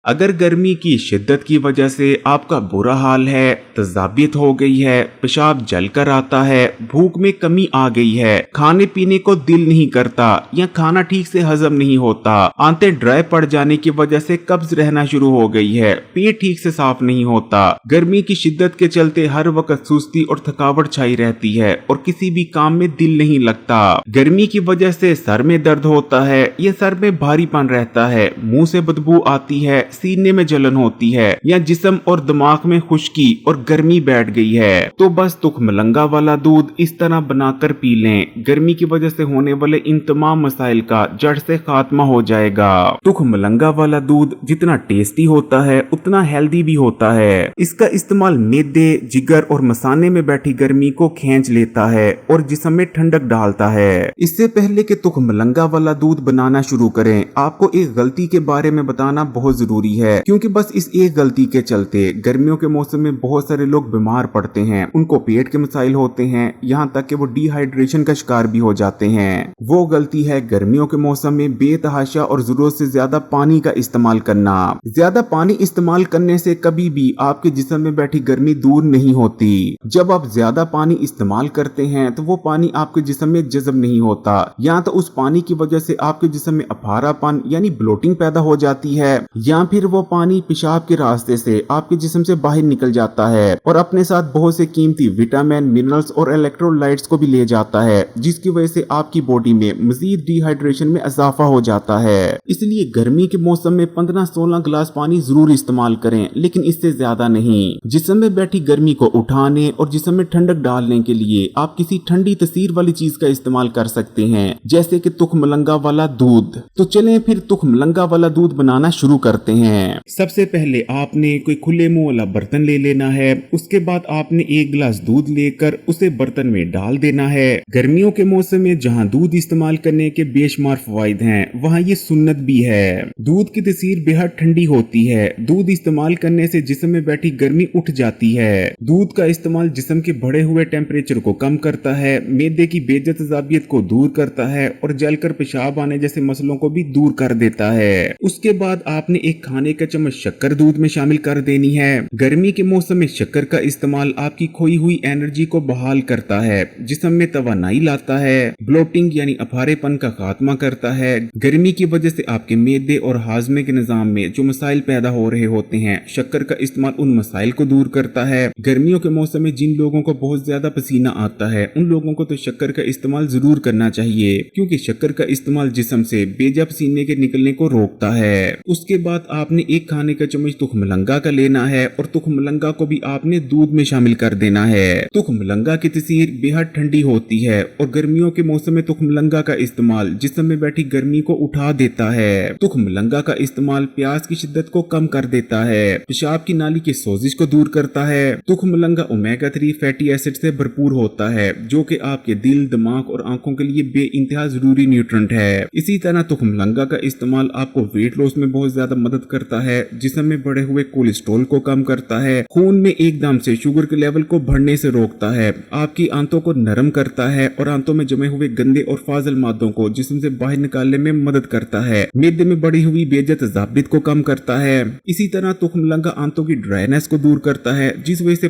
अगर गर्मी की शिद्दत की वजह से आपका बुरा हाल है, तजाबियत हो गई है, पेशाब जलकर आता है, भूख में कमी आ गई है, खाने पीने को दिल नहीं करता या खाना ठीक से हजम नहीं होता, आंतें ड्राई पड़ जाने की वजह से कब्ज रहना शुरू हो गई है, पेट ठीक से साफ नहीं होता, गर्मी की शिद्दत के चलते हर वक्त सुस्ती और थकावट छाई रहती है और किसी भी काम में दिल नहीं लगता, गर्मी की वजह से सर में दर्द होता है या सर में भारीपन रहता है, मुंह से बदबू आती है, सीने में जलन होती है या जिस्म और दिमाग में खुश्की और गर्मी बैठ गई है, तो बस तुखमलंगा वाला दूध इस तरह बनाकर पी लें। गर्मी की वजह से होने वाले इन तमाम मसाइल का जड़ से खात्मा हो जाएगा। तुखमलंगा वाला दूध जितना टेस्टी होता है उतना हेल्दी भी होता है। इसका इस्तेमाल मैदे, जिगर और मसाने में बैठी गर्मी को खींच लेता है और जिस्म में ठंडक डालता है। इससे पहले कि तुखमलंगा वाला दूध बनाना शुरू करें, आपको एक गलती के बारे में बताना बहुत जरूरी है, क्योंकि बस इस एक गलती के चलते गर्मियों के मौसम में बहुत सारे लोग बीमार पड़ते हैं। उनको पेट के मसाइल होते हैं, यहाँ तक कि वो डिहाइड्रेशन का शिकार भी हो जाते हैं। वो गलती है गर्मियों के मौसम में बेतहाशा और जरूरत से ज्यादा पानी का इस्तेमाल करना। ज्यादा पानी इस्तेमाल करने से कभी भी आपके जिस्म में बैठी गर्मी दूर नहीं होती। जब आप ज्यादा पानी इस्तेमाल करते हैं तो वो पानी आपके जिस्म में जज़ब नहीं होता, या तो उस पानी की वजह से आपके जिस्म में अफारापन यानी ब्लोटिंग पैदा हो जाती है, या फिर वो पानी पेशाब के रास्ते से आपके जिस्म से बाहर निकल जाता है और अपने साथ बहुत से कीमती विटामिन, मिनरल्स और इलेक्ट्रोलाइट्स को भी ले जाता है, जिसकी वजह से आपकी बॉडी में मजीद डिहाइड्रेशन में इजाफा हो जाता है। इसलिए गर्मी के मौसम में 15-16 गिलास पानी जरूर इस्तेमाल करें, लेकिन इससे ज्यादा नहीं। जिस्म में बैठी गर्मी को उठाने और जिस्म में ठंडक डालने के लिए आप किसी ठंडी तसीर वाली चीज का इस्तेमाल कर सकते हैं, जैसे कि तुखमलंगा वाला दूध। तो चलें फिर तुखमलंगा वाला दूध बनाना शुरू करते हैं। सबसे पहले आपने कोई खुले मुंह वाला बर्तन ले लेना है। उसके बाद आपने एक गिलास दूध लेकर उसे बर्तन में डाल देना है। गर्मियों के मौसम में जहां दूध इस्तेमाल करने के बेशुमार फवाइद हैं, वहां ये सुन्नत भी है। दूध की तसीर बेहद ठंडी होती है। दूध इस्तेमाल करने से जिस्म में बैठी गर्मी उठ जाती है। दूध का इस्तेमाल जिस्म के बढ़े हुए टेम्परेचर को कम करता है, मैदे की बेतजाबियत को दूर करता है और जलकर पेशाब आने जैसे मसलों को भी दूर कर देता है। उसके बाद आपने एक खाने का चम्मच शक्कर दूध में शामिल कर देनी है। गर्मी के मौसम में शक्कर का इस्तेमाल आपकी खोई हुई एनर्जी को बहाल करता है, जिस्म में तवानाई लाता है, ब्लोटिंग यानी अफारेपन का खात्मा करता है। गर्मी की वजह से आपके मैदे और हाजमे के निजाम में जो मसाइल पैदा हो रहे होते हैं, शक्कर का इस्तेमाल उन मसाइल को दूर करता है। गर्मियों के मौसम में जिन लोगों को बहुत ज्यादा पसीना आता है, उन लोगों को तो शक्कर का इस्तेमाल जरूर करना चाहिए, क्योंकि शक्कर का इस्तेमाल जिस्म से बेजा पसीने के निकलने को रोकता है। उसके बाद आपने एक खाने का चम्मच तुखमलंगा का लेना है और तुखमलंगा को भी आपने दूध में शामिल कर देना है। तुखमलंगा की तसीर बेहद ठंडी होती है और गर्मियों के मौसम में तुखमलंगा का इस्तेमाल जिस्म में बैठी गर्मी को उठा देता है। तुखमलंगा का इस्तेमाल प्यास की शिद्दत को कम कर देता है, पेशाब की नाली की सोजिश को दूर करता है। तुखमलंगा ओमेगा 3 फैटी एसिड से भरपूर होता है, जो कि आपके दिल, दिमाग और आंखों के लिए बेइंतहा जरूरी न्यूट्रेंट है। इसी तरह तुखमलंगा का इस्तेमाल आपको वेट लॉस में बहुत ज्यादा मदद करता है, जिस्म में बढ़े हुए कोलेस्ट्रॉल को कम करता है, खून में एकदम से शुगर के लेवल को बढ़ने से रोकता है, आपकी आंतों को नरम करता है और आंतों में जमे हुए गंदे और फाजिल मादों को जिस्म से बाहर निकालने में मदद करता है, मैदे में बढ़ी हुई बेतजाबियत को कम करता है। इसी तरह तुखमलंगा आंतों की ड्राइनेस को दूर करता है, जिस वजह से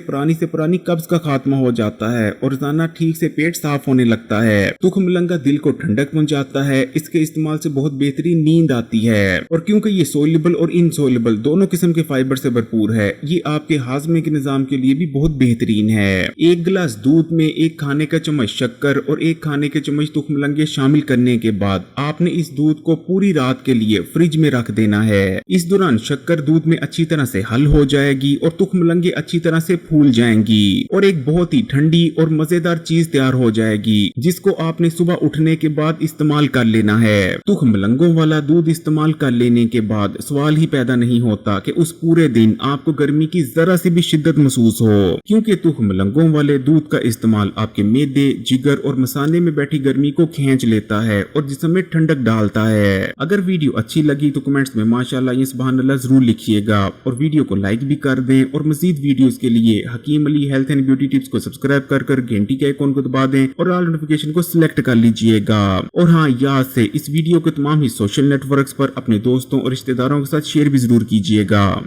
पुरानी कब्ज का खात्मा हो जाता है और रोजाना ठीक से पेट साफ होने लगता है। तुखमलंगा दिल को ठंडक पहुंचाता है। इसके इस्तेमाल से बहुत बेहतरीन नींद आती है, और क्योंकि ये सोल्युबल और इनसोल्युबल दोनों किस्म के फाइबर से भरपूर है, ये आपके हाजमे के निजाम के लिए भी बहुत बेहतरीन है। एक गिलास दूध में एक खाने का चम्मच शक्कर और एक खाने के चम्मच तुखमलंगे शामिल करने के बाद आपने इस दूध को पूरी रात के लिए फ्रिज में रख देना है। इस दौरान शक्कर दूध में अच्छी तरह से हल हो जाएगी और तुखमलंगे अच्छी तरह से फूल जाएंगी और एक बहुत ही ठंडी और मजेदार चीज तैयार हो जाएगी, जिसको आपने सुबह उठने के बाद इस्तेमाल कर लेना है। तुखमलंगों वाला दूध इस्तेमाल कर लेने के बाद सवाल ही पैदा नहीं होता कि उस पूरे दिन आपको गर्मी की जरा सी भी शिद्दत महसूस हो, क्योंकि तुखमलंगों वाले दूध का इस्तेमाल आपके मैदे, जिगर और मसाने में बैठी गर्मी को खींच लेता है और जिस्म में ठंडक डालता है। अगर वीडियो अच्छी लगी तो कमेंट्स में माशाल्लाह या सुभान अल्लाह जरूर लिखिएगा और वीडियो को लाइक भी कर दें, और मजीद वीडियोस के लिए Hakeem Ali health and beauty tips को सब्सक्राइब कर घंटी के आइकॉन को दबा दें और ऑल नोटिफिकेशन को सिलेक्ट कर लीजिएगा। और हाँ, याद से इस वीडियो को तमाम ही सोशल नेटवर्क्स पर अपने दोस्तों और रिश्तेदारों के साथ शेयर भी जरूर कीजिएगा।